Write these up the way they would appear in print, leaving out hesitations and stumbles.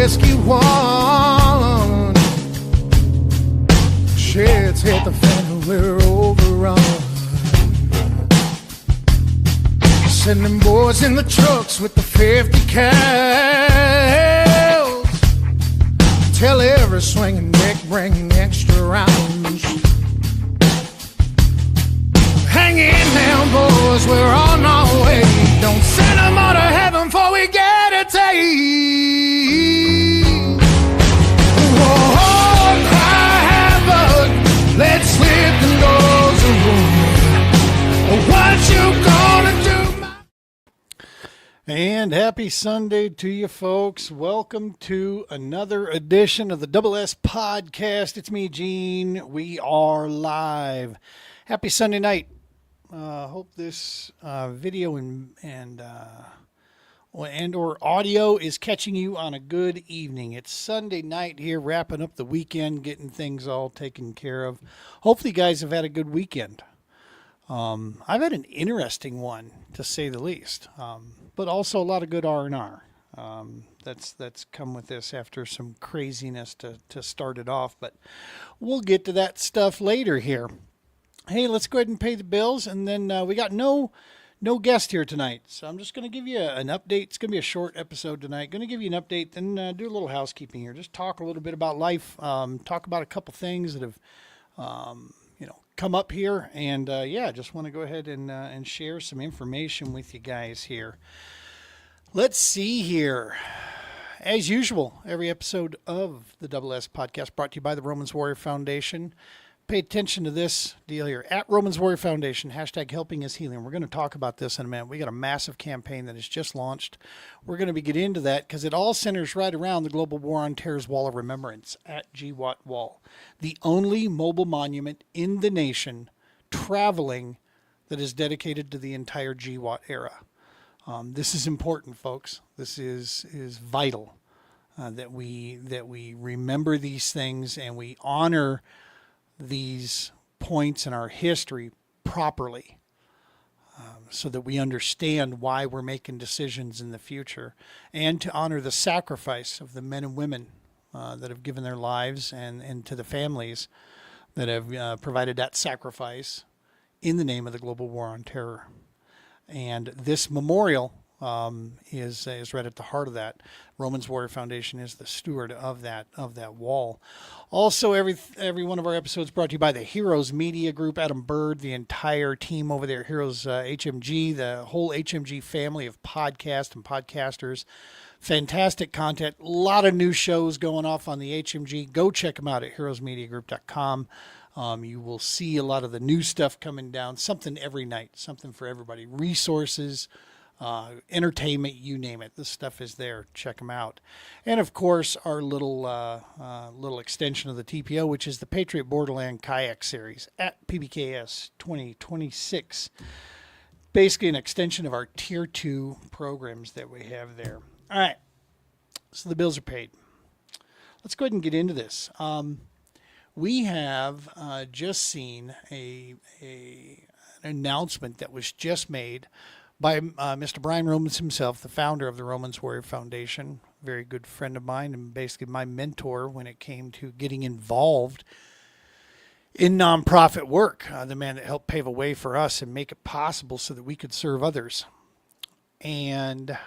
rescue one. Sheds hit the fan and we're overrun. Sending boys in the trucks with the 50 cals. Tell every swinging dick bring extra rounds. Hang in now, boys, we're on our way. Don't send them all to heaven before we get a taste. Whoa, cry havoc, let's slip the doors away. What you gonna do? And happy Sunday to you folks. Welcome to another edition of the Double S Podcast. It's me, Gene. We are live. Happy Sunday night. Hope this video and or audio is catching you on a good evening. It's Sunday night here, wrapping up the weekend, getting things all taken care of. Hopefully you guys have had a good weekend. I've had an interesting one, to say the least, but also a lot of good R&R. That's come with this after some craziness to start it off, but we'll get to that stuff later here. Hey, let's go ahead and pay the bills, and then we got no guest here tonight, so I'm just going to give you an update. It's going to be a short episode tonight. Going to give you an update, then do a little housekeeping here. Just talk a little bit about life, talk about a couple things that have come up here, and just want to go ahead and share some information with you guys here. Let's see here. As usual, every episode of the Double S Podcast brought to you by the Romans Warrior Foundation. Pay attention to this deal here. At Romans Warrior Foundation, hashtag helping is healing. We're going to talk about this in a minute. We got a massive campaign that has just launched. We're going to get into that because it all centers right around the Global War on Terror's Wall of Remembrance at GWOT Wall, the only mobile monument in the nation traveling that is dedicated to the entire GWOT era. This is important, folks. This is vital that we remember these things and we honor these points in our history properly, so that we understand why we're making decisions in the future, and to honor the sacrifice of the men and women that have given their lives, and to the families that have provided that sacrifice in the name of the global war on terror. And this memorial is right at the heart of that. Romans Warrior Foundation is the steward of that wall. Also, every one of our episodes brought to you by the Heroes Media Group, Adam Bird, the entire team over there, Heroes HMG, the whole HMG family of podcasts and podcasters. Fantastic content, a lot of new shows going off on the HMG. Go check them out at heroesmediagroup.com. You will see a lot of the new stuff coming down, something every night, something for everybody, resources, entertainment, you name it. This stuff is there. Check them out. And of course, our little extension of the TPO, which is the Patriot Borderland Kayak Series at PBKS 2026. Basically an extension of our Tier 2 programs that we have there. All right. So the bills are paid. Let's go ahead and get into this. We have just seen an announcement that was just made by Mr. Brian Romans himself, the founder of the Romans Warrior Foundation, very good friend of mine and basically my mentor when it came to getting involved in nonprofit work, the man that helped pave a way for us and make it possible so that we could serve others. And I'm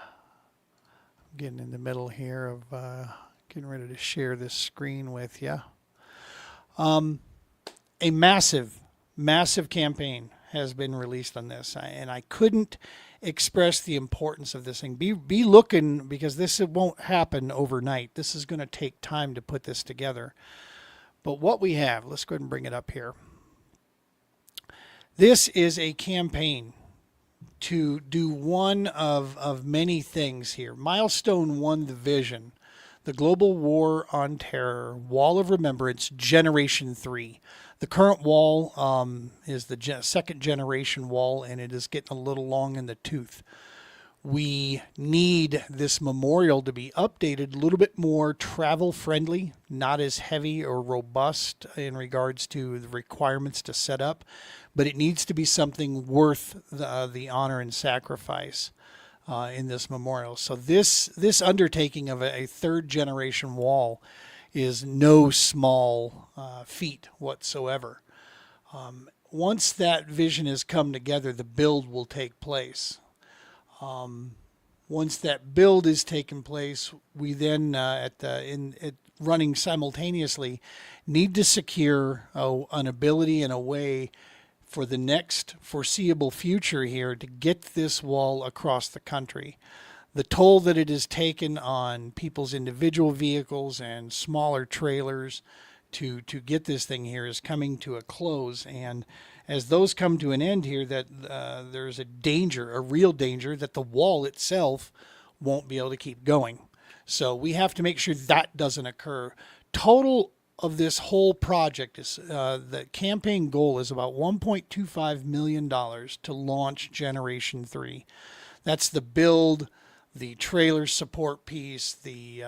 getting in the middle here of getting ready to share this screen with you. A massive campaign has been released on this, and I couldn't express the importance of this thing. Be looking, because this won't happen overnight. This is going to take time to put this together. But what we have, let's go ahead and bring it up here. This is a campaign to do one of many things here. Milestone 1, the vision. The Global War on Terror, Wall of Remembrance, Generation 3. The current wall is the second generation wall, and it is getting a little long in the tooth. We need this memorial to be updated, a little bit more travel friendly, not as heavy or robust in regards to the requirements to set up, but it needs to be something worth the honor and sacrifice. in this memorial. So this undertaking of a third generation wall is no small feat whatsoever. Once that vision has come together, the build will take place. Once that build is taken place, we then, running simultaneously, need to secure an ability and a way for the next foreseeable future here to get this wall across the country. The toll that it has taken on people's individual vehicles and smaller trailers to get this thing here is coming to a close. And as those come to an end here, that there's a real danger that the wall itself won't be able to keep going. So we have to make sure that doesn't occur. Total of this whole project is the campaign goal is about $1.25 million to launch Generation 3. That's the build, the trailer support piece, the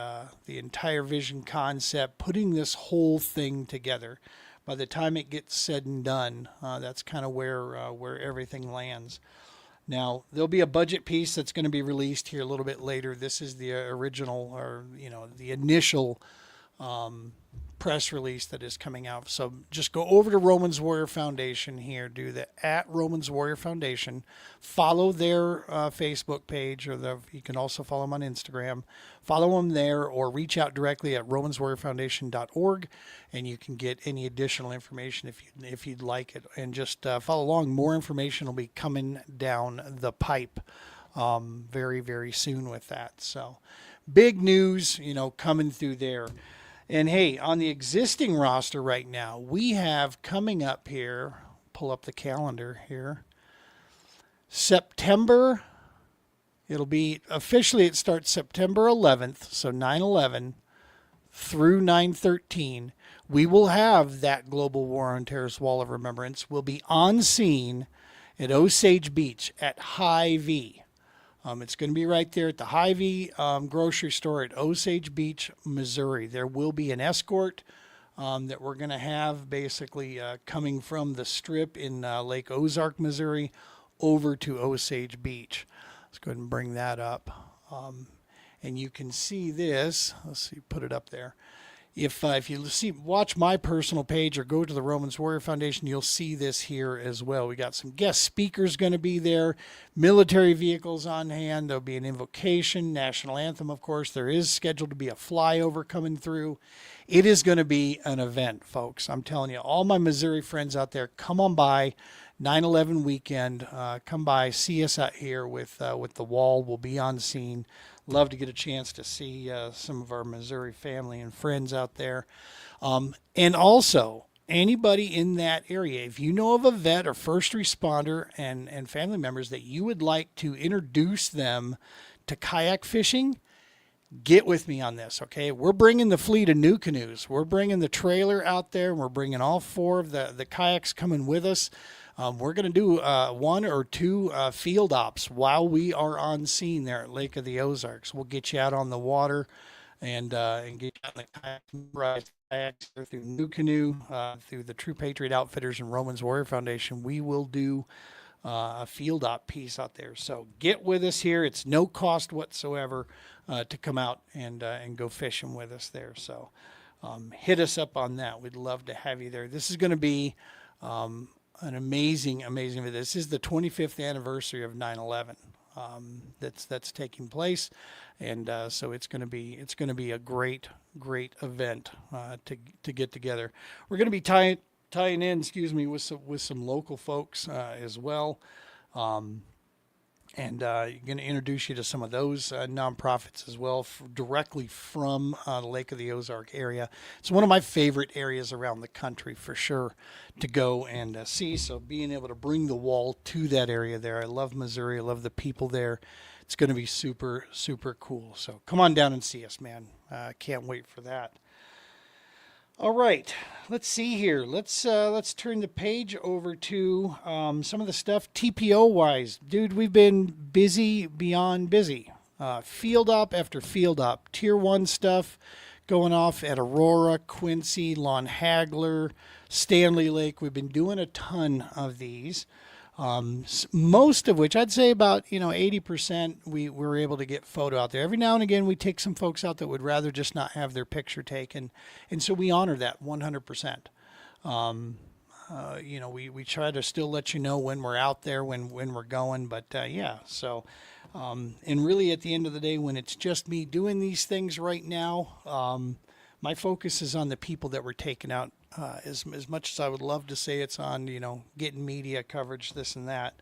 entire vision concept, putting this whole thing together. By the time it gets said and done, that's kind of where everything lands. Now, there'll be a budget piece that's going to be released here a little bit later. This is the original, or the initial press release that is coming out. So just go over to Romans Warrior Foundation here, do the @Romans Warrior Foundation, follow their Facebook page, or you can also follow them on Instagram. Follow them there, or reach out directly at romanswarriorfoundation.org, and you can get any additional information if you'd like it. And just follow along. More information will be coming down the pipe very, very soon with that. So big news, coming through there. And hey, on the existing roster right now, we have coming up here, pull up the calendar here, September, it starts September 11th, so 9/11 through 9/13. We will have that Global War on Terrorist Wall of Remembrance. We'll be on scene at Osage Beach at Hy-Vee. It's going to be right there at the Hy-Vee grocery store at Osage Beach, Missouri. There will be an escort that we're going to have basically coming from the strip in Lake Ozark, Missouri, over to Osage Beach. Let's go ahead and bring that up. And you can see this. Let's see, put it up there. If you watch my personal page or go to the Romans Warrior Foundation, you'll see this here as well. We got some guest speakers going to be there, military vehicles on hand. There'll be an invocation, national anthem, of course. There is scheduled to be a flyover coming through. It is going to be an event, folks. I'm telling you, all my Missouri friends out there, come on by 9/11 weekend. Come by, see us out here with the wall. We'll be on scene. Love to get a chance to see some of our Missouri family and friends out there. And also, anybody in that area, if you know of a vet or first responder and family members that you would like to introduce them to kayak fishing, get with me on this, okay? We're bringing the fleet of new canoes. We're bringing the trailer out there, and we're bringing all 4 of the kayaks coming with us. We're going to do 1 or 2 field ops while we are on scene there at Lake of the Ozarks. We'll get you out on the water and get you out in the kayaks through New Canoe, through the True Patriot Outfitters and Romans Warrior Foundation. We will do a field op piece out there. So get with us here. It's no cost whatsoever to come out and go fishing with us there. So hit us up on that. We'd love to have you there. This is going to be an amazing event. This is the 25th anniversary of 9/11 that's taking place, and so it's going to be a great event to get together. We're going to be tying in, with some local folks as well. And going to introduce you to some of those nonprofits as well, directly from the Lake of the Ozark area. It's one of my favorite areas around the country for sure to go and see. So being able to bring the wall to that area there, I love Missouri. I love the people there. It's going to be super, super cool. So come on down and see us, man. Can't wait for that. All right, let's see here. Let's turn the page over to some of the stuff TPO-wise. Dude, we've been busy beyond busy. Field op after field op. Tier 1 stuff going off at Aurora, Quincy, Lon Hagler, Stanley Lake. We've been doing a ton of these. Most of which I'd say about 80% we were able to get photo out there. Every now and again we take some folks out that would rather just not have their picture taken, and so we honor that 100%. We try to still let you know when we're out there, when we're going, but yeah. So, and really at the end of the day, when it's just me doing these things right now, my focus is on the people that were taken out. As much as I would love to say it's on, getting media coverage, this and that.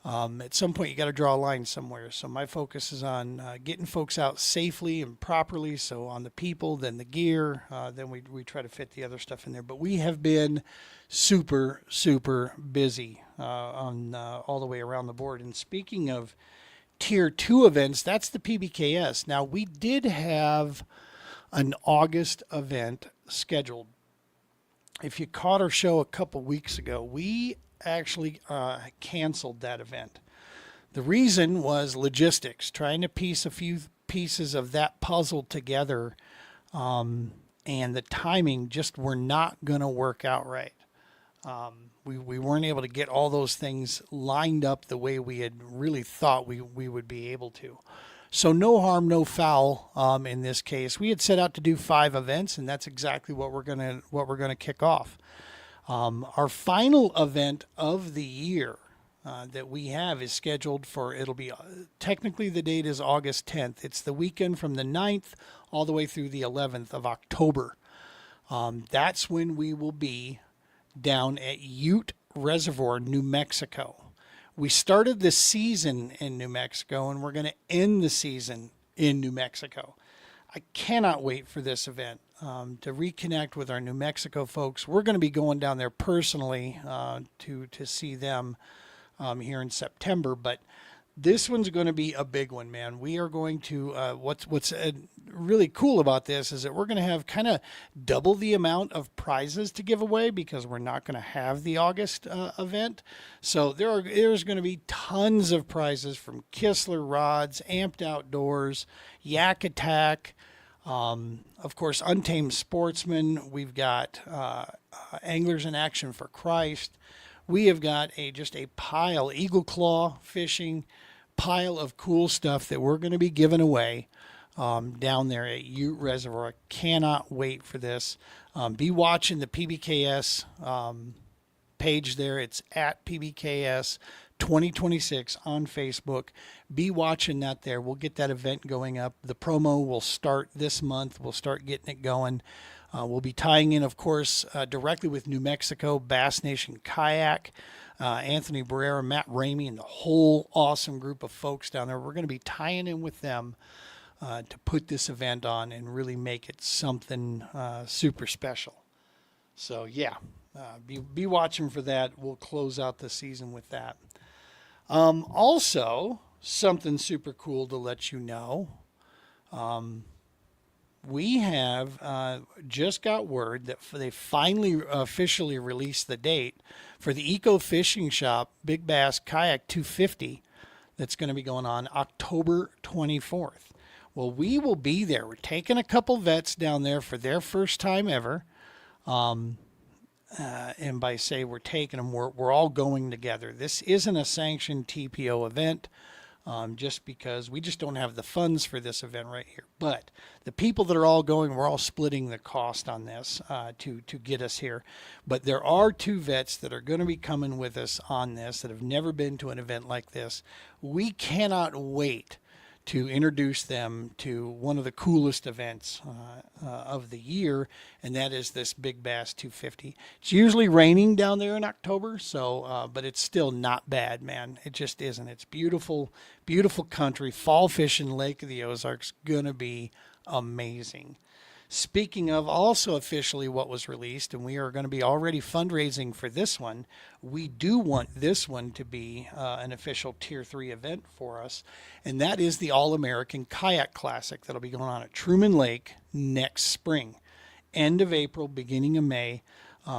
At some point, you got to draw a line somewhere. So my focus is on getting folks out safely and properly. So on the people, then the gear, then we try to fit the other stuff in there. But we have been super, super busy on all the way around the board. And speaking of Tier 2 events, that's the PBKS. Now, we did have an August event scheduled. If you caught our show a couple weeks ago, we actually canceled that event. The reason was logistics, trying to piece a few pieces of that puzzle together, and the timing just were not going to work out right. We weren't able to get all those things lined up the way we had really thought we would be able to. So no harm, no foul. In this case, we had set out to do 5 events, and that's exactly what we're gonna kick off. Our final event of the year that we have is scheduled for. It'll be technically the date is August 10th. It's the weekend from the 9th all the way through the 11th of October. That's when we will be down at Ute Reservoir, New Mexico. We started the season in New Mexico, and we're going to end the season in New Mexico. I cannot wait for this event to reconnect with our New Mexico folks. We're going to be going down there personally to see them here in September, but this one's going to be a big one, man. We are going to, what's really cool about this is that we're going to have kind of double the amount of prizes to give away because we're not going to have the August event. So there's going to be tons of prizes from Kistler rods, Amped Outdoors, Yak Attack, of course, Untamed Sportsman. We've got Anglers in Action for Christ. We have got just a pile, Eagle Claw Fishing, pile of cool stuff that we're going to be giving away down there at Ute Reservoir. I cannot wait for this. Be watching the PBKS page there. It's at PBKS 2026 on Facebook. Be watching that there. We'll get that event going up. The promo will start this month. We'll start getting it going. We'll be tying in, of course, directly with New Mexico, Bass Nation Kayak, Anthony Barrera, Matt Ramey, and the whole awesome group of folks down there. We're going to be tying in with them to put this event on and really make it something super special. So, yeah, be watching for that. We'll close out the season with that. Also, something super cool to let you know. We have just got word that they finally officially released the date for the Eco Fishing Shop Big Bass Kayak 250 that's going to be going on October 24th. Well, we will be there. We're taking a couple vets down there for their first time ever. And by say we're taking them, we're all going together. This isn't a sanctioned TPO event. Just because we just don't have the funds for this event right here. But the people that are all going, we're all splitting the cost on this to get us here. But there are 2 vets that are going to be coming with us on this that have never been to an event like this. We cannot wait to introduce them to one of the coolest events of the year, and that is this Big Bass 250. It's usually raining down there in October, so but it's still not bad, man. It just isn't. It's beautiful, beautiful country. Fall fishing Lake of the Ozarks gonna be amazing. Speaking of also officially what was released, and we are going to be already fundraising for this one, we do want this one to be an official Tier 3 event for us, and that is the All-American Kayak Classic that'll be going on at Truman Lake next spring. End of April, beginning of May.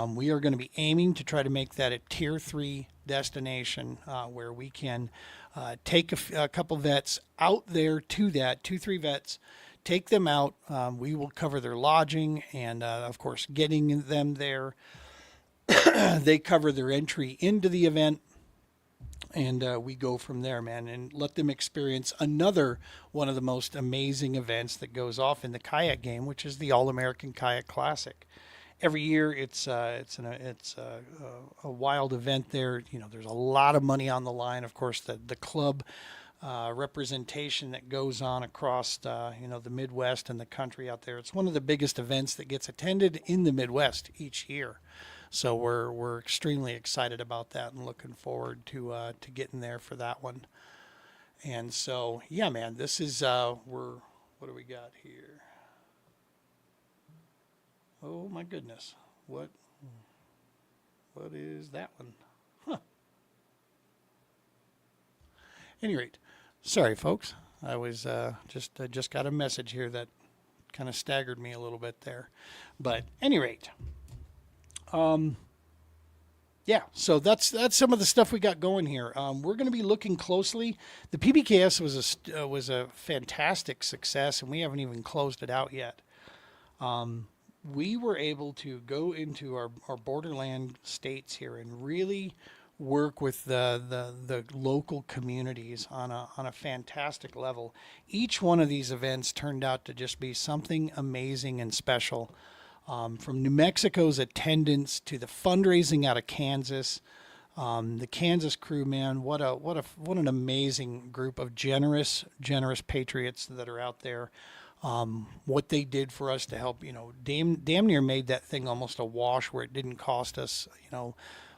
We are going to be aiming to try to make that a Tier 3 destination where we can take a couple vets out there to that, 2-3 vets, take them out. We will cover their lodging and, of course, getting them there. They cover their entry into the event. And we go from there, man, and let them experience another one of the most amazing events that goes off in the kayak game, which is the All American Kayak Classic. Every year, it's a wild event there. You know, there's a lot of money on the line. Of course, the club representation that goes on across the Midwest and the country out there. It's one of the biggest events that gets attended in the Midwest each year. So we're extremely excited about that and looking forward to getting there for that one. And so yeah, man, this is what do we got here? Oh my goodness, what is that one? Huh. Any rate, sorry folks, I was just got a message here that kind of staggered me a little bit there, but any rate. Yeah, so that's some of the stuff we got going here. We're going to be looking closely. The PBKS was a fantastic success, and we haven't even closed it out yet. We were able to go into our borderland states here and really work with the local communities on a fantastic level. Each one of these events turned out to just be something amazing and special. From New Mexico's attendance to the fundraising out of Kansas, the Kansas crew, man, what an amazing group of generous patriots that are out there. What they did for us to help, damn near made that thing almost a wash where it didn't cost us,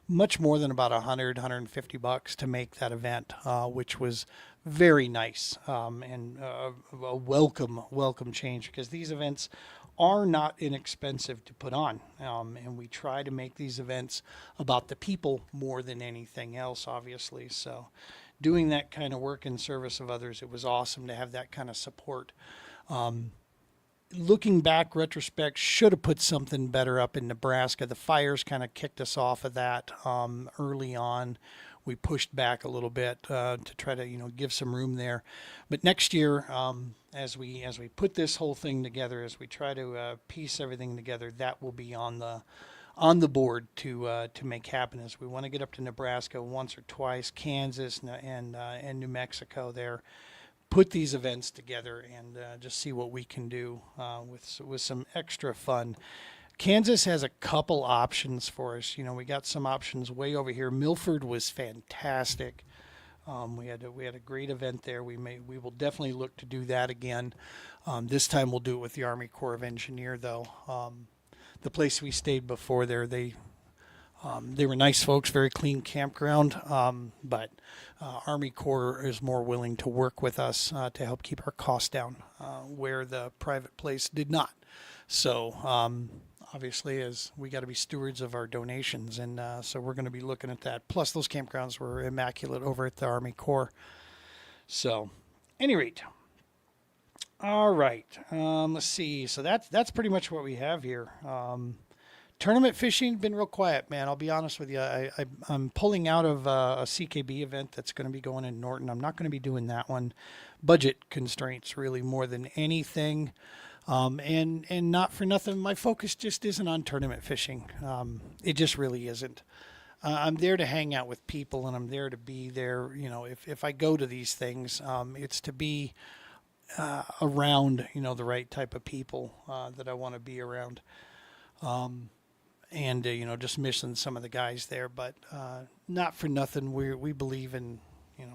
much more than about $150 to make that event, which was very nice, and a welcome change, because these events are not inexpensive to put on, and we try to make these events about the people more than anything else, obviously. So doing that kind of work in service of others, it was awesome to have that kind of support. Looking back, retrospect, should have put something better up in Nebraska. The fires kind of kicked us off of that early on. We pushed back a little bit to try to give some room there. But next year, as we put this whole thing together, as we try to piece everything together, that will be on the board to make happen. As we want to get up to Nebraska once or twice, Kansas and New Mexico there. Put these events together and just see what we can do with some extra fun. Kansas has a couple options for us. We got some options way over here. Milford was fantastic. We had a great event there. We will definitely look to do that again. This time we'll do it with the Army Corps of Engineer though. The place we stayed before there, they were nice folks, very clean campground, but Army Corps is more willing to work with us to help keep our costs down, where the private place did not. So obviously, as we got to be stewards of our donations, and so we're going to be looking at that. Plus, those campgrounds were immaculate over at the Army Corps. So, any rate, all right. Let's see. So that's pretty much what we have here. Tournament fishing been real quiet, man. I'll be honest with you. I'm pulling out of a CKB event that's going to be going in Norton. I'm not going to be doing that one. Budget constraints, really, more than anything. And not for nothing, my focus just isn't on tournament fishing. It just really isn't. I'm there to hang out with people, and I'm there to be there. If I go to these things, it's to be around, the right type of people that I want to be around. And just missing some of the guys there, but not for nothing. We believe in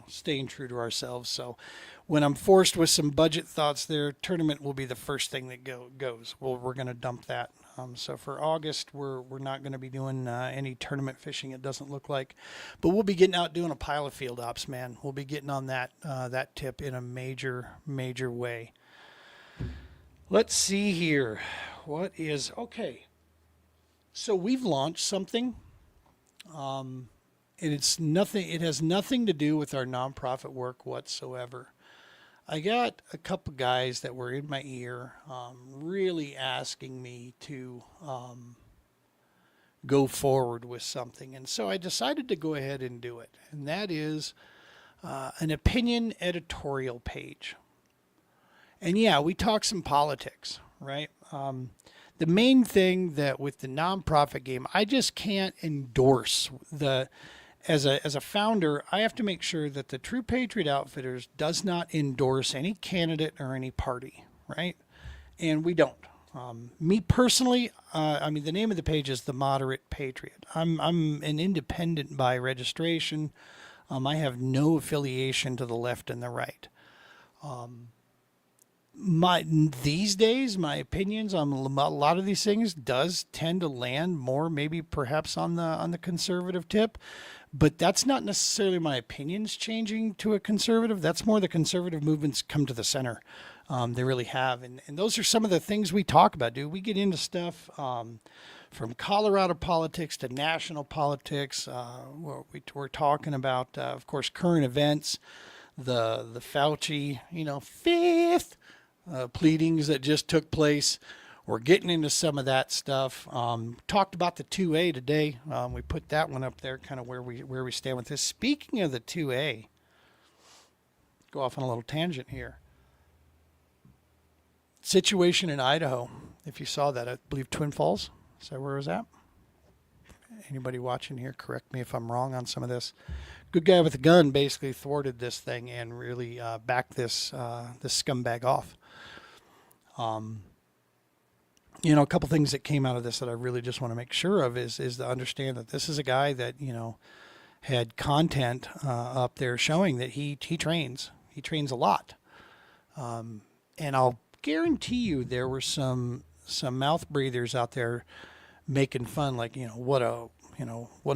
staying true to ourselves. So when I'm forced with some budget thoughts there, tournament will be the first thing that goes. Well, we're going to dump that. So for August, we're not going to be doing any tournament fishing. It doesn't look like, but we'll be getting out doing a pile of field ops, man. We'll be getting on that tip in a major way. Let's see here. Okay. So we've launched something, and it has nothing to do with our nonprofit work whatsoever. I got a couple guys that were in my ear, really asking me to go forward with something, and so I decided to go ahead and do it, and that is an opinion editorial page. And yeah, we talk some politics, right? The main thing that with the nonprofit game, I just can't endorse as a founder, I have to make sure that the True Patriot Outfitters does not endorse any candidate or any party, right? And we don't. Me personally, I mean, the name of the page is The Moderate Patriot. I'm an independent by registration. I have no affiliation to the left and the right. These days, my opinions on a lot of these things does tend to land more, maybe perhaps on the conservative tip, but that's not necessarily my opinions changing to a conservative. That's more the conservative movements come to the center. They really have, and those are some of the things we talk about, dude. We get into stuff from Colorado politics to national politics. We're talking about, of course, current events, the Fauci, fifth pleadings that just took place. We're getting into some of that stuff. Talked about the 2A today. We put that one up there, kind of where we stand with this. Speaking of the 2A, go off on a little tangent here. Situation in Idaho. If you saw that, I believe Twin Falls. Is that where it was at? Anybody watching here, correct me if I'm wrong on some of this. Good guy with a gun basically thwarted this thing and really backed this scumbag off. A couple things that came out of this that I really just want to make sure of is to understand that this is a guy that, had content up there showing that he trains. He trains a lot. And I'll guarantee you there were some mouth breathers out there making fun, like, what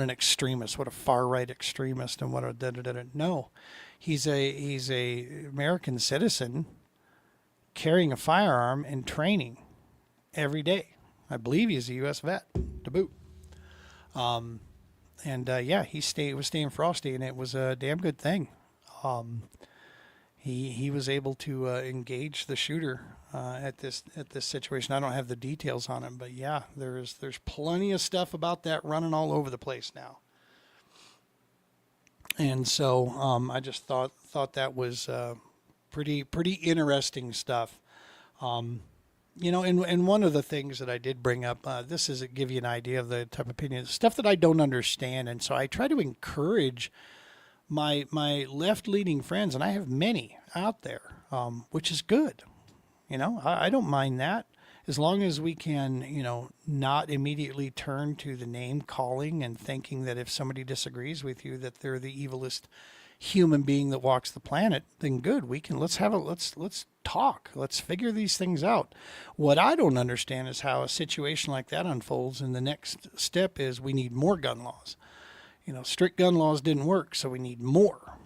an extremist, what a far right extremist, and what a da-da-da-da. No, he's a American citizen carrying a firearm and training every day. I believe he's a U.S. vet to boot. He was staying frosty, and it was a damn good thing. He was able to engage the shooter at this situation. I don't have the details on it, but yeah, there's plenty of stuff about that running all over the place now. And so I just thought that was pretty interesting stuff. And one of the things that I did bring up, this is to give you an idea of the type of opinion, stuff that I don't understand, and so I try to encourage my left-leaning friends, and I have many out there, which is good. I don't mind that, as long as we can, not immediately turn to the name calling and thinking that if somebody disagrees with you that they're the evilest human being that walks the planet. Then good, let's talk. Let's figure these things out. What I don't understand is how a situation like that unfolds, and the next step is we need more gun laws. Strict gun laws didn't work, so we need more.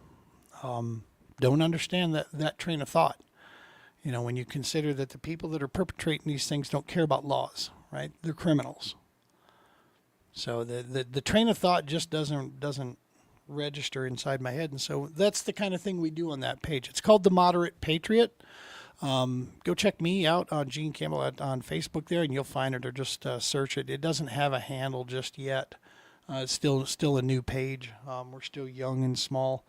Don't understand that train of thought. When you consider that the people that are perpetrating these things don't care about laws, right? They're criminals. So the train of thought just doesn't register inside my head, and so that's the kind of thing we do on that page. It's called The Moderate Patriot. Go check me out on Gene Campbell on Facebook there, and you'll find it, or just search it. It doesn't have a handle just yet. It's still a new page. We're still young and small.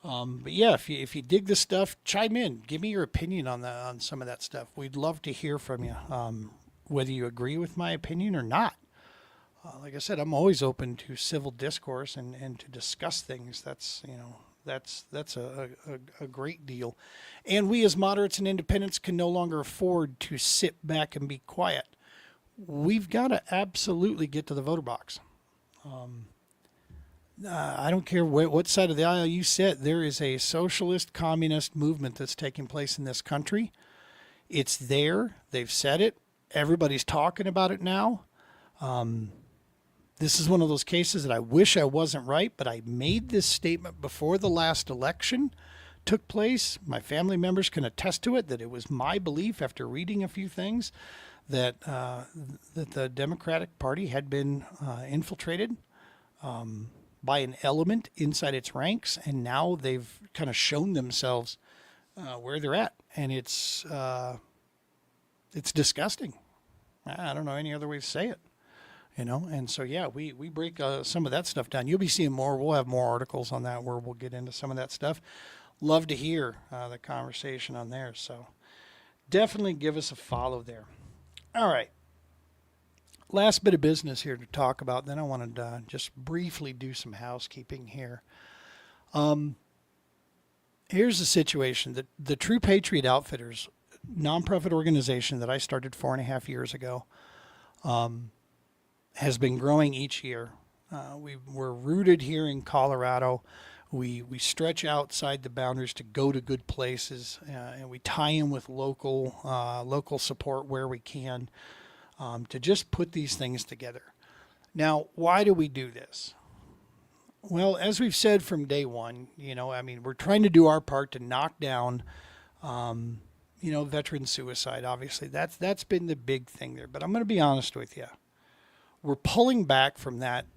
But yeah, if you dig this stuff, chime in. Give me your opinion on some of that stuff. We'd love to hear from you, whether you agree with my opinion or not. Like I said, I'm always open to civil discourse and to discuss things. That's a great deal. And we as moderates and independents can no longer afford to sit back and be quiet. We've got to absolutely get to the voter box. I don't care what side of the aisle you sit. There is a socialist communist movement that's taking place in this country. It's there. They've said it. Everybody's talking about it now. This is one of those cases that I wish I wasn't right, but I made this statement before the last election took place. My family members can attest to it, that it was my belief after reading a few things that the Democratic Party had been infiltrated by an element inside its ranks, and now they've kind of shown themselves where they're at, and it's disgusting. I don't know any other way to say it, And so yeah, we break some of that stuff down. You'll be seeing more. We'll have more articles on that where we'll get into some of that stuff. Love to hear the conversation on there. So definitely give us a follow there. All right. last bit of business here to talk about. Then I wanted to just briefly do some housekeeping here. Here's the situation: the True Patriot Outfitters, nonprofit organization that I started 4.5 years ago, has been growing each year. We're rooted here in Colorado. We stretch outside the boundaries to go to good places, and we tie in with local support where we can, to just put these things together. Now, why do we do this? Well, as we've said from day one, we're trying to do our part to knock down, veteran suicide. Obviously, that's been the big thing there. But I'm going to be honest with you. We're pulling back from that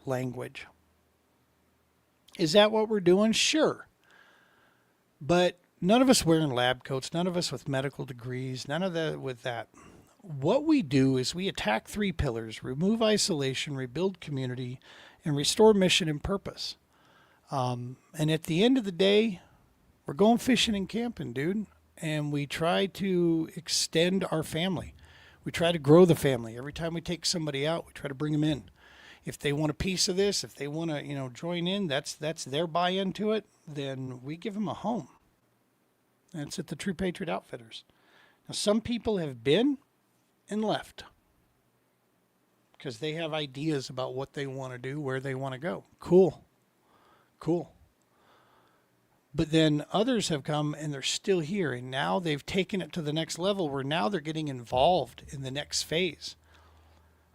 language. Is that what we're doing? Sure. But none of us wearing lab coats, none of us with medical degrees, none of that with that. What we do is we attack 3 pillars: remove isolation, rebuild community, and restore mission and purpose. And at the end of the day, we're going fishing and camping, dude. And we try to extend our family. We try to grow the family. Every time we take somebody out, we try to bring them in. If they want a piece of this, if they want to, join in, that's their buy-in to it, then we give them a home. That's at the True Patriot Outfitters. Now, some people have been and left because they have ideas about what they want to do, where they want to go. Cool. But then others have come and they're still here, and now they've taken it to the next level where now they're getting involved in the next phase.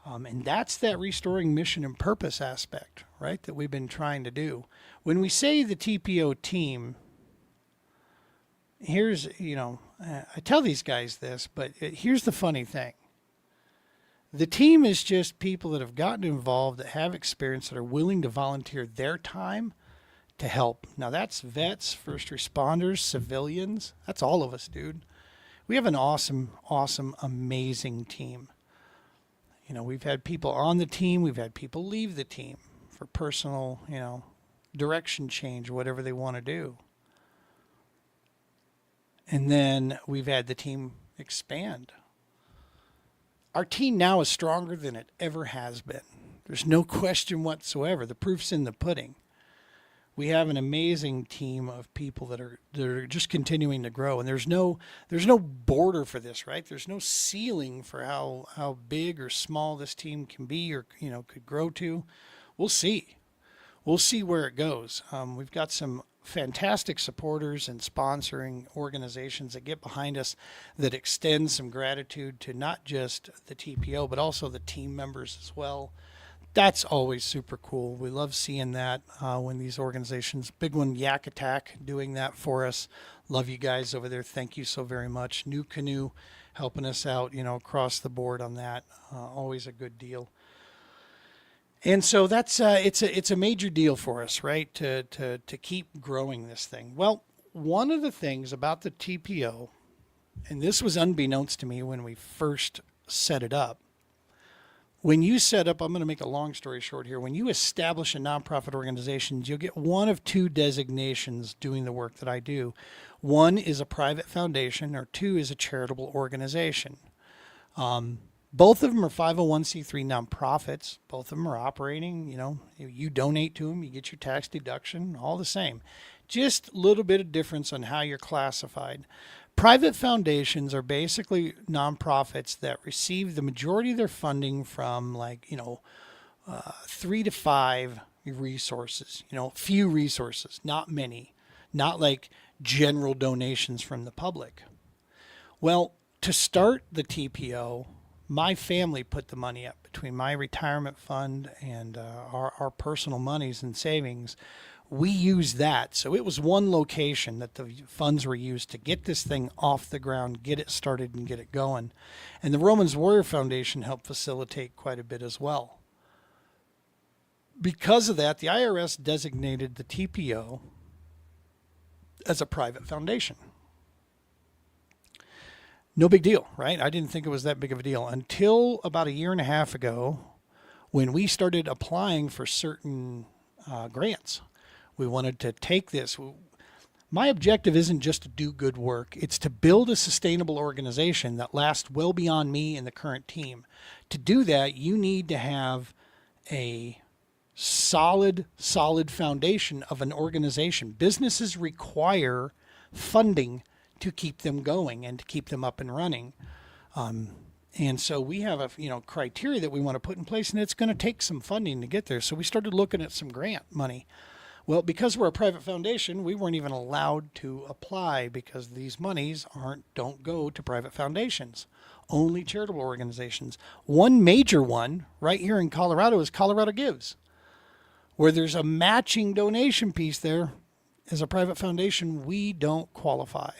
And that's that restoring mission and purpose aspect, right, that we've been trying to do. When we say the TPO team, here's, I tell these guys this, but here's the funny thing. The team is just people that have gotten involved, that have experience, that are willing to volunteer their time to help. Now, that's vets, first responders, civilians. That's all of us, dude. We have an awesome, amazing team. We've had people on the team. We've had people leave the team for personal, direction change, whatever they want to do. And then we've had the team expand. Our team now is stronger than it ever has been. There's no question whatsoever. The proof's in the pudding. We have an amazing team of people that are just continuing to grow, and there's no border for this, right? There's no ceiling for how big or small this team can be or could grow to. We'll see where it goes. We've got some fantastic supporters and sponsoring organizations that get behind us, that extend some gratitude to not just the TPO but also the team members as well. That's always super cool. We love seeing that when these organizations, big one, Yak Attack, doing that for us. Love you guys over there. Thank you so very much. New Canoe helping us out, across the board on that. Always a good deal. And so that's it's a major deal for us, right? To keep growing this thing. Well, one of the things about the TPO, and this was unbeknownst to me when we first set it up. When you set up, I'm going to make a long story short here. When you establish a nonprofit organization, you'll get one of 2 designations doing the work that I do. One is a private foundation, or 2 is a charitable organization. Both of them are 501c3 nonprofits. Both of them are operating. You donate to them, you get your tax deduction, all the same. Just a little bit of difference on how you're classified. Private foundations are basically nonprofits that receive the majority of their funding from 3 to 5 resources, few resources, not many, not like general donations from the public. Well, to start the TPO, my family put the money up between my retirement fund and our personal monies and savings. We used that. So it was one location that the funds were used to get this thing off the ground, get it started and get it going. And the Romans Warrior Foundation helped facilitate quite a bit as well. Because of that, the IRS designated the TPO as a private foundation. No big deal, right? I didn't think it was that big of a deal until about 1.5 years ago when we started applying for certain grants. We wanted to take this. My objective isn't just to do good work, it's to build a sustainable organization that lasts well beyond me and the current team. To do that, you need to have a solid foundation of an organization. Businesses require funding to keep them going and to keep them up and running. And so we have a criteria that we want to put in place, and it's going to take some funding to get there. So we started looking at some grant money. Well, because we're a private foundation, we weren't even allowed to apply because these monies don't go to private foundations, only charitable organizations. One major one right here in Colorado is Colorado Gives, where there's a matching donation piece there. As a private foundation, we don't qualify.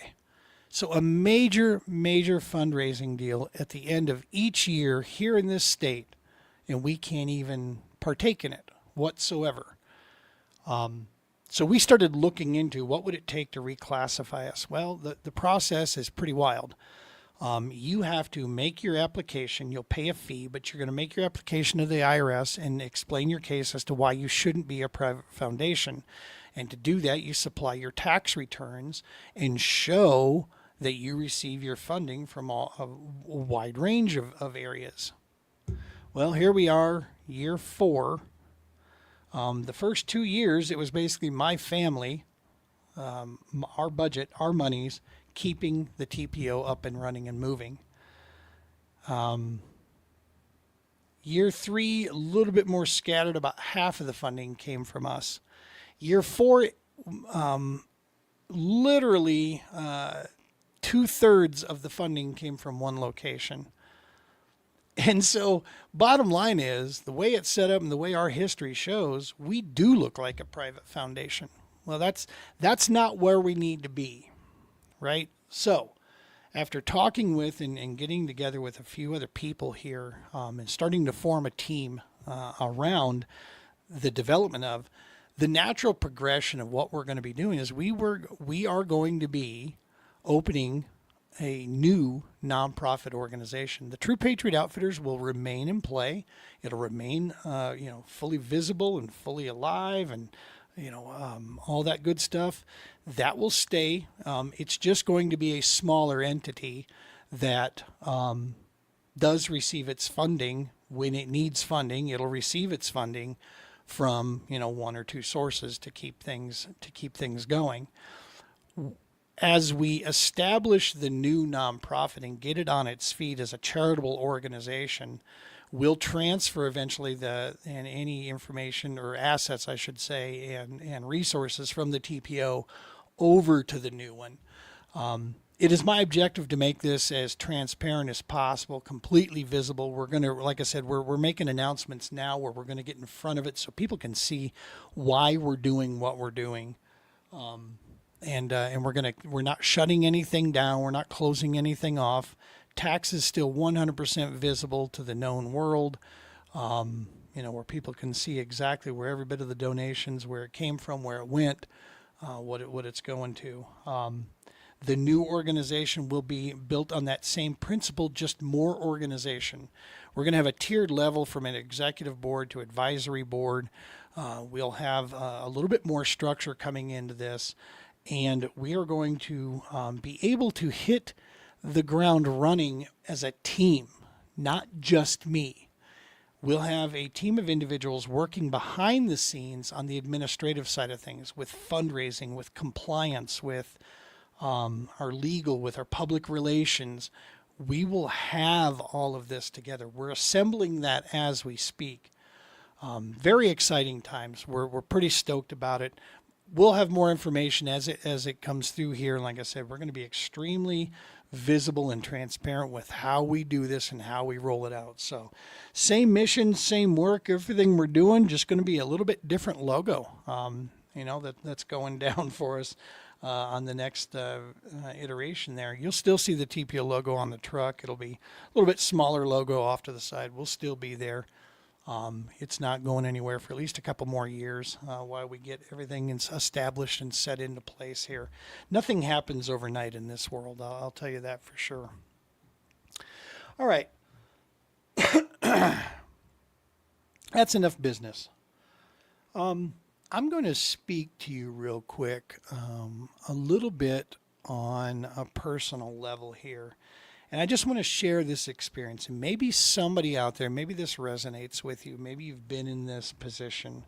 So a major fundraising deal at the end of each year here in this state, and we can't even partake in it whatsoever. So we started looking into what would it take to reclassify us. Well, the process is pretty wild. You have to make your application. You'll pay a fee, but you're going to make your application to the IRS and explain your case as to why you shouldn't be a private foundation. And to do that, you supply your tax returns and show that you receive your funding from a wide range of areas. Well, here we are, year 4. The first 2 years, it was basically my family, our budget, our monies, keeping the TPO up and running and moving. Year 3, a little bit more scattered. About half of the funding came from us. Year 4, literally 2/3 of the funding came from one location. And so bottom line is, the way it's set up and the way our history shows, we do look like a private foundation. Well, that's not where we need to be, right? So after talking with and getting together with a few other people here and starting to form a team around the development of, the natural progression of what we're going to be doing is we are going to be opening a new nonprofit organization. The True Patriot Outfitters will remain in play. It'll remain, fully visible and fully alive, and all that good stuff. That will stay. It's just going to be a smaller entity that does receive its funding when it needs funding. It'll receive its funding from 1 or 2 sources to keep things going. As we establish the new nonprofit and get it on its feet as a charitable organization, we'll transfer eventually any information or assets, I should say, and resources from the TPO over to the new one. It is my objective to make this as transparent as possible, completely visible. We're going to, like I said, we're making announcements now where we're going to get in front of it so people can see why we're doing what we're doing. And we're not shutting anything down. We're not closing anything off. Tax is still 100% visible to the known world, where people can see exactly where every bit of the donations, where it came from, where it went, what it's going to. The new organization will be built on that same principle, just more organization. We're going to have a tiered level from an executive board to advisory board. We'll have a little bit more structure coming into this. And we are going to be able to hit the ground running as a team, not just me. We'll have a team of individuals working behind the scenes on the administrative side of things, with fundraising, with compliance, with our legal, with our public relations. We will have all of this together. We're assembling that as we speak. Very exciting times. We're pretty stoked about it. We'll have more information as it comes through here. Like I said, we're going to be extremely visible and transparent with how we do this and how we roll it out. So same mission, same work, everything we're doing, just going to be a little bit different logo, that's going down for us on the next iteration there. You'll still see the TPO logo on the truck. It'll be a little bit smaller logo off to the side. We'll still be there. It's not going anywhere for at least a couple more years while we get everything established and set into place here. Nothing happens overnight in this world. I'll tell you that for sure. All right. That's enough business. I'm going to speak to you real quick, a little bit on a personal level here. And I just want to share this experience. And maybe somebody out there, maybe this resonates with you. Maybe you've been in this position.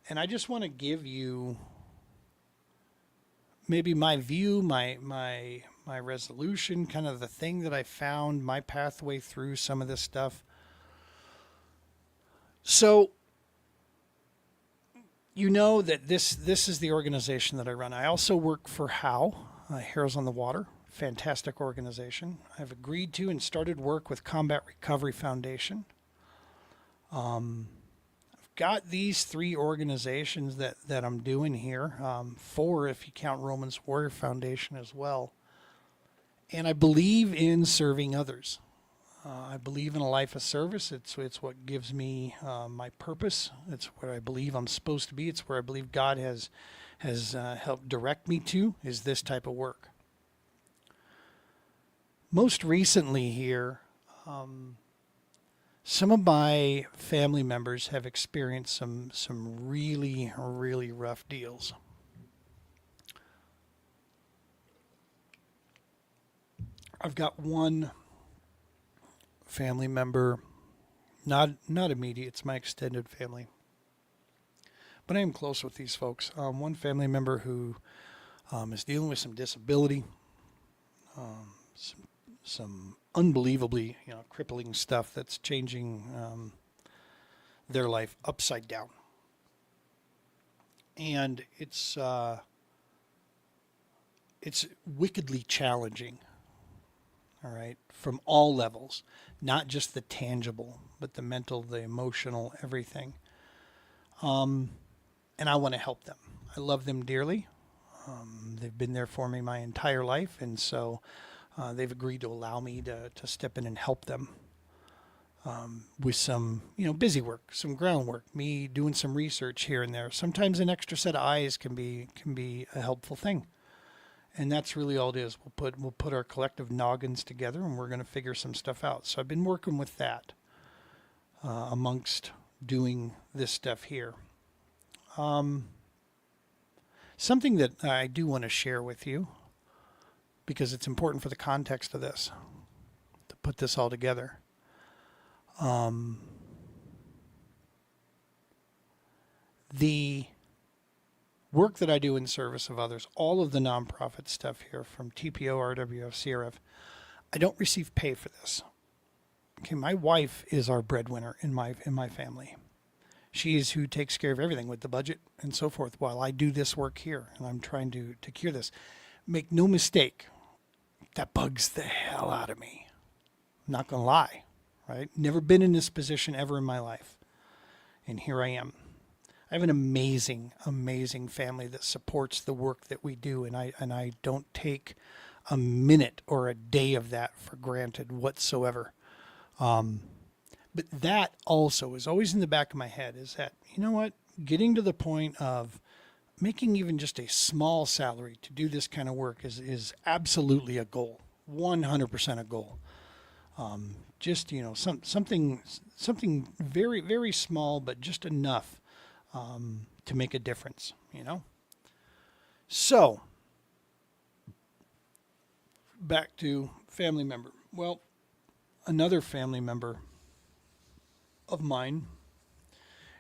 And I just want to give you maybe my view, my resolution, kind of the thing that I found, my pathway through some of this stuff. So you know that this is the organization that I run. I also work for HOW, Heroes on the Water, fantastic organization. I've agreed to and started work with Combat Recovery Foundation. I've got these three organizations that I'm doing here, four if you count Romans Warrior Foundation as well. And I believe in serving others. I believe in a life of service. It's what gives me my purpose. It's where I believe I'm supposed to be. It's where I believe God has helped direct me to, is this type of work. Most recently here, some of my family members have experienced some really, really rough deals. I've got one family member, not immediate, it's my extended family, but I am close with these folks. One family member who is dealing with some disability, some unbelievably crippling stuff that's changing their life upside down, and it's wickedly challenging. All right, from all levels, not just the tangible, but the mental, the emotional, everything. And I want to help them. I love them dearly. They've been there for me my entire life, and so they've agreed to allow me to step in and help them with some, busy work, some groundwork, me doing some research here and there. Sometimes an extra set of eyes can be a helpful thing. And that's really all it is. We'll put our collective noggins together, and we're going to figure some stuff out. So I've been working with that amongst doing this stuff here. Something that I do want to share with you, because it's important for the context of this, to put this all together. The work that I do in service of others, all of the nonprofit stuff here, from TPO, RWF, CRF, I don't receive pay for this. Okay, my wife is our breadwinner in my family. She is who takes care of everything with the budget and so forth while I do this work here, and I'm trying to cure this. Make no mistake, that bugs the hell out of me. I'm not going to lie, right? Never been in this position ever in my life, and here I am. I have an amazing, amazing family that supports the work that we do, and I don't take a minute or a day of that for granted whatsoever. But that also is always in the back of my head, is that, you know what, getting to the point of making even just a small salary to do this kind of work is absolutely a goal, 100% a goal. Just, something very, very small, but just enough to make a difference, So, back to family member. Well, another family member of mine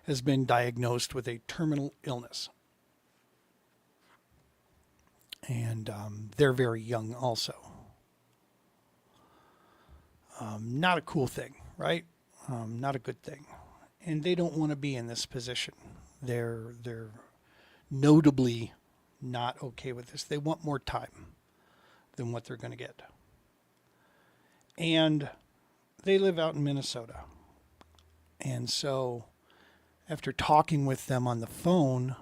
has been diagnosed with a terminal illness. And they're very young also. Not a cool thing, right? Not a good thing. And they don't want to be in this position. They're notably not okay with this. They want more time than what they're going to get. And they live out in Minnesota. And so after talking with them on the phone,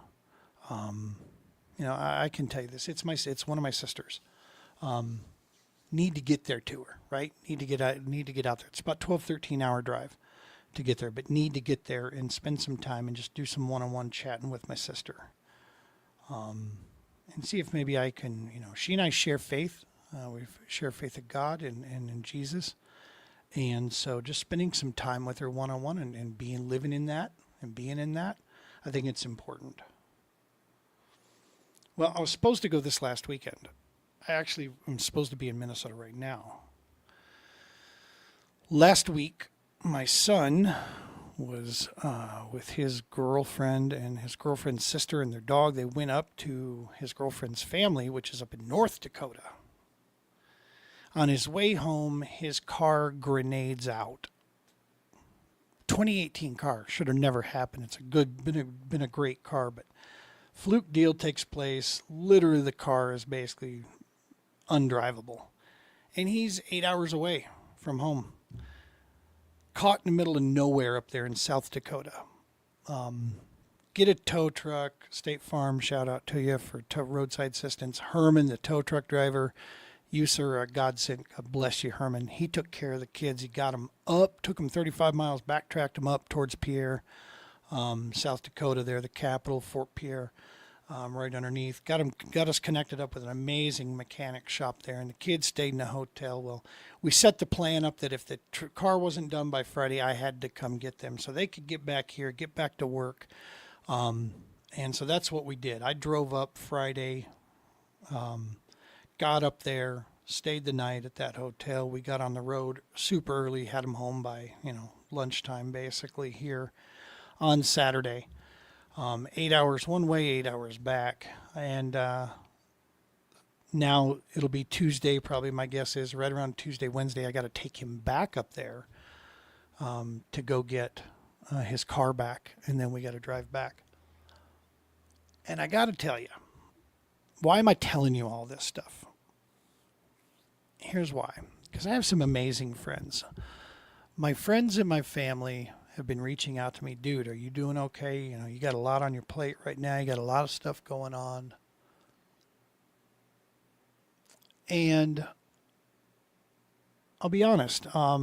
I can tell you this. It's one of my sisters. Need to get there to her, right? Need to get out there. It's about 12, 13 hour drive to get there, but need to get there and spend some time and just do some one-on-one chatting with my sister. And see if maybe I can, she and I share faith. We share faith in God and in Jesus. And so just spending some time with her one-on-one and living in that and being in that. I think it's important. Well, I was supposed to go this last weekend. I actually am supposed to be in Minnesota right now. Last week, my son was with his girlfriend and his girlfriend's sister and their dog. They went up to his girlfriend's family, which is up in North Dakota. On his way home, his car grenades out. 2018 car. Should have never happened. It's been a great car, but fluke deal takes place. Literally, the car is basically undrivable. And he's 8 hours away from home. Caught in the middle of nowhere up there in South Dakota. Get a tow truck. State Farm, shout out to you for roadside assistance. Herman, the tow truck driver. You, sir, are a godsend. God bless you, Herman. He took care of the kids. He got them up, took them 35 miles, backtracked them up towards Pierre, South Dakota there, the capital, Fort Pierre, right underneath. Got us connected up with an amazing mechanic shop there, and the kids stayed in a hotel. Well, we set the plan up that if the car wasn't done by Friday, I had to come get them so they could get back here, get back to work. And so that's what we did. I drove up Friday, got up there, stayed the night at that hotel. We got on the road super early, had them home by, lunchtime basically here on Saturday. 8 hours one way, 8 hours back. And now it'll be Tuesday, probably my guess is right around Tuesday, Wednesday, I got to take him back up there to go get his car back. And then we got to drive back. And I got to tell you, why am I telling you all this stuff? Here's why. Because I have some amazing friends. My friends and my family have been reaching out to me. Dude, are you doing okay? You got a lot on your plate right now. You got a lot of stuff going on. And I'll be honest, I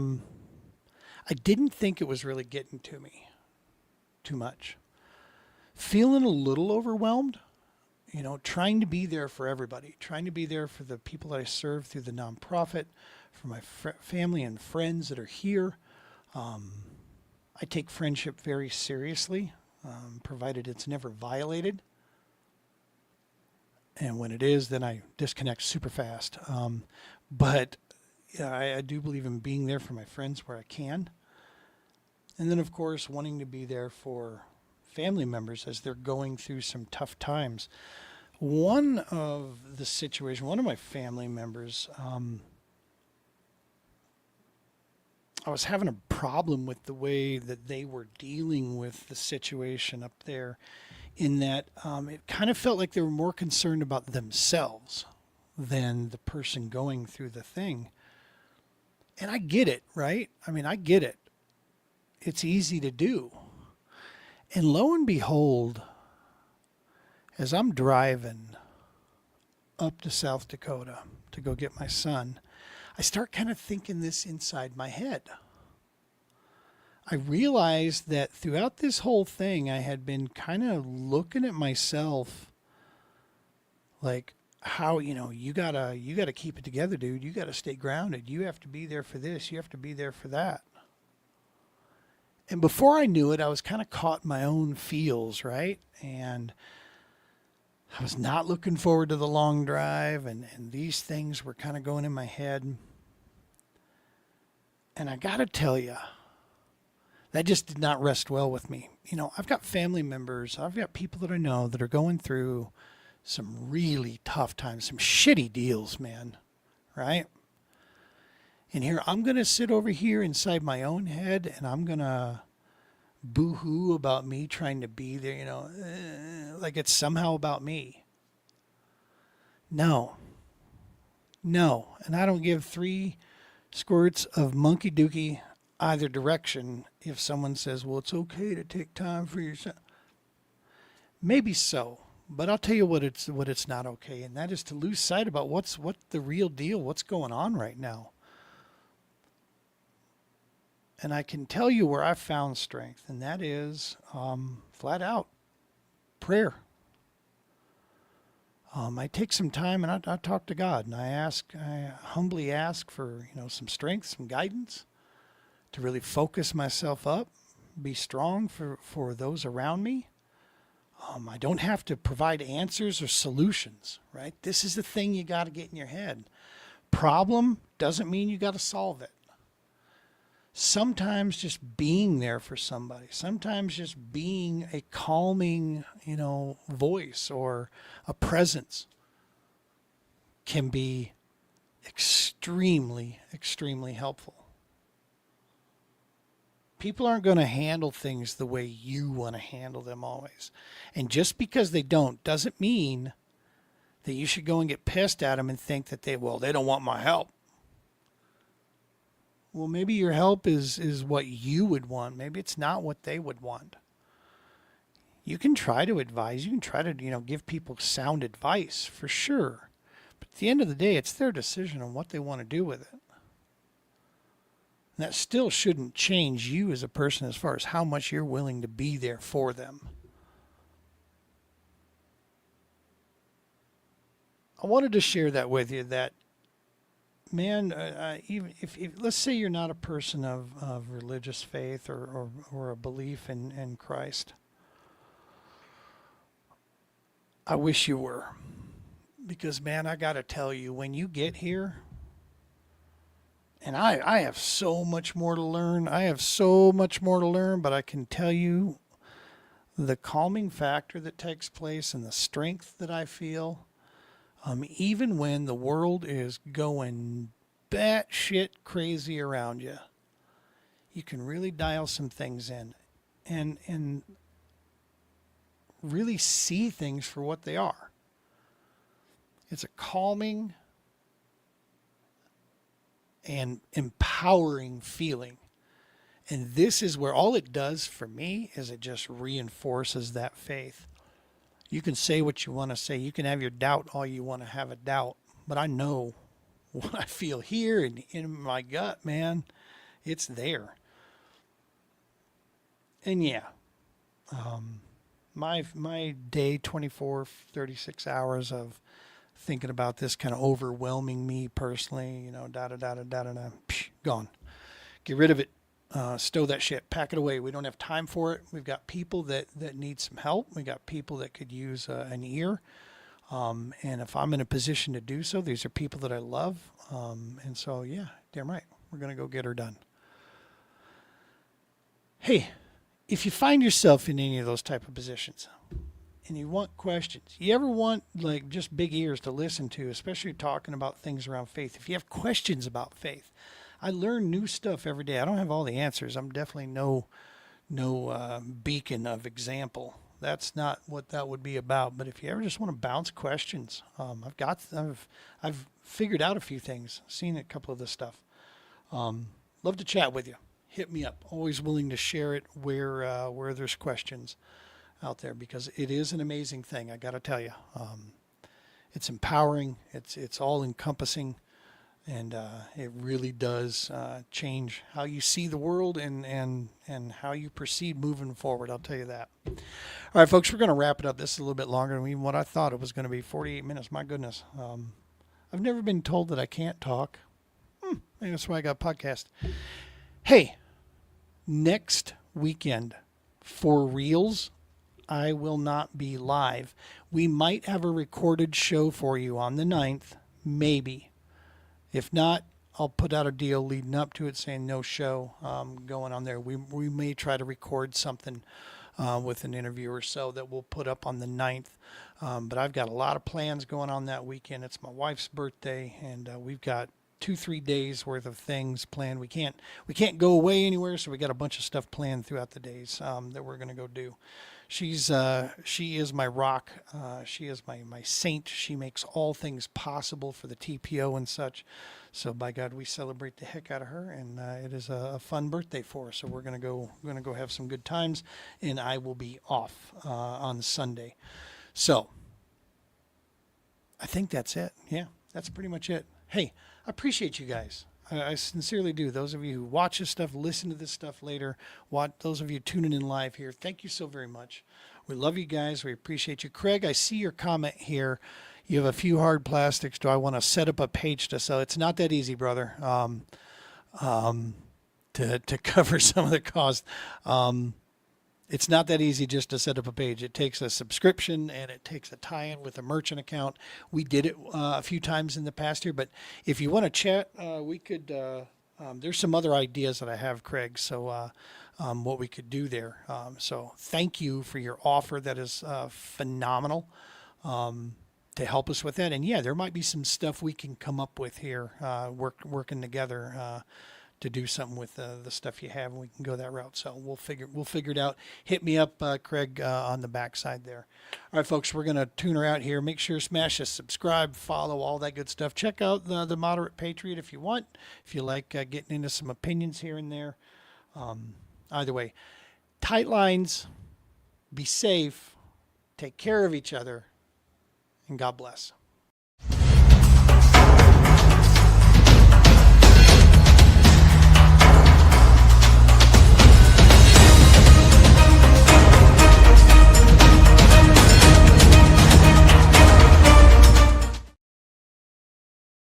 didn't think it was really getting to me too much. Feeling a little overwhelmed. Trying to be there for everybody, trying to be there for the people that I serve through the nonprofit, for my family and friends that are here. I take friendship very seriously, provided it's never violated. And when it is, then I disconnect super fast. But yeah, I do believe in being there for my friends where I can. And then, of course, wanting to be there for family members as they're going through some tough times. One of my family members, I was having a problem with the way that they were dealing with the situation up there, in that it kind of felt like they were more concerned about themselves than the person going through the thing. And I get it, right? I get it. It's easy to do. And lo and behold, as I'm driving up to South Dakota to go get my son, I start kind of thinking this inside my head. I realized that throughout this whole thing, I had been kind of looking at myself like how, you gotta keep it together, dude. You gotta stay grounded. You have to be there for this. You have to be there for that. And before I knew it, I was kind of caught in my own feels, right? And I was not looking forward to the long drive, and these things were kind of going in my head. And I got to tell you, that just did not rest well with me. I've got family members, I've got people that I know that are going through some really tough times, some shitty deals, man, right? And here, I'm going to sit over here inside my own head, and I'm going to boo-hoo about me trying to be there, like it's somehow about me. No. And I don't give 3 squirts of monkey dookie either direction if someone says, well, it's okay to take time for yourself. Maybe so. But I'll tell you what it's not okay, and that is to lose sight about what's the real deal, what's going on right now. And I can tell you where I found strength, and that is flat out prayer. I take some time and I talk to God, and I humbly ask for some strength, some guidance to really focus myself up, be strong for those around me. I don't have to provide answers or solutions, right? This is the thing you got to get in your head. Problem doesn't mean you got to solve it. Sometimes just being there for somebody, sometimes just being a calming, voice or a presence can be extremely, extremely helpful. People aren't going to handle things the way you want to handle them always. And just because they don't doesn't mean that you should go and get pissed at them and think that they don't want my help. Well, maybe your help is what you would want. Maybe it's not what they would want. You can try to advise. You can try to, give people sound advice for sure. But at the end of the day, it's their decision on what they want to do with it. And that still shouldn't change you as a person as far as how much you're willing to be there for them. I wanted to share that with you that, man, even if let's say you're not a person of religious faith or a belief in Christ. I wish you were. Because, man, I got to tell you, when you get here, and I have so much more to learn. But I can tell you the calming factor that takes place and the strength that I feel, even when the world is going batshit crazy around you, you can really dial some things in and really see things for what they are. It's a calming and empowering feeling. And this is where all it does for me is it just reinforces that faith. You can say what you want to say. You can have your doubt all you want to have a doubt. But I know what I feel here and in my gut, man, it's there. And yeah, my day, 24, 36 hours of thinking about this kind of overwhelming me personally, gone. Get rid of it. Stow that shit. Pack it away. We don't have time for it. We've got people that need some help. We got people that could use an ear. And if I'm in a position to do so, these are people that I love. And so, yeah, damn right. We're going to go get her done. Hey, if you find yourself in any of those type of positions, and you want questions, you ever want like just big ears to listen to, especially talking about things around faith. If you have questions about faith, I learn new stuff every day. I don't have all the answers. I'm definitely no beacon of example. That's not what that would be about. But if you ever just want to bounce questions, I've figured out a few things, seen a couple of this stuff. Love to chat with you. Hit me up. Always willing to share it where there's questions out there, because it is an amazing thing. I got to tell you, it's empowering. It's all encompassing, and it really does change how you see the world and how you proceed moving forward. I'll tell you that. All right, folks, we're going to wrap it up. This is a little bit longer than even what I thought it was going to be. 48 minutes. My goodness. I've never been told that I can't talk. Maybe that's why I got a podcast. Hey, next weekend for reals, I will not be live. We might have a recorded show for you on the 9th, maybe. If not, I'll put out a deal leading up to it saying no show going on there. We may try to record something with an interview or so that we'll put up on the 9th. But I've got a lot of plans going on that weekend. It's my wife's birthday, and we've got 2-3 days worth of things planned. We can't go away anywhere, so we got a bunch of stuff planned throughout the days that we're going to go do. She is my rock. She is my saint. She makes all things possible for the TPO and such. So by God, we celebrate the heck out of her, and it is a fun birthday for us. So we're gonna go have some good times, and I will be off on Sunday. So I think that's it. Yeah, that's pretty much it. Hey, I appreciate you guys. I sincerely do. Those of you who watch this stuff, listen to this stuff later, those of you tuning in live here, thank you so very much. We love you guys. We appreciate you. Craig, I see your comment here. You have a few hard plastics. Do I want to set up a page to sell? It's not that easy, brother, to cover some of the cost. It's not that easy just to set up a page. It takes a subscription and it takes a tie-in with a merchant account. We did it a few times in the past year, but if you want to chat, we could. There's some other ideas that I have, Craig. So what we could do there. So thank you for your offer. That is phenomenal. To help us with that, and yeah, there might be some stuff we can come up with here, working together to do something with the stuff you have, and we can go that route. So we'll figure it out. Hit me up, Craig, on the backside there. All right, folks, we're gonna tune her out here. Make sure smash the subscribe, follow, all that good stuff. Check out the Moderate Patriot if you want. If you like getting into some opinions here and there. Either way, tight lines. Be safe. Take care of each other. And God bless.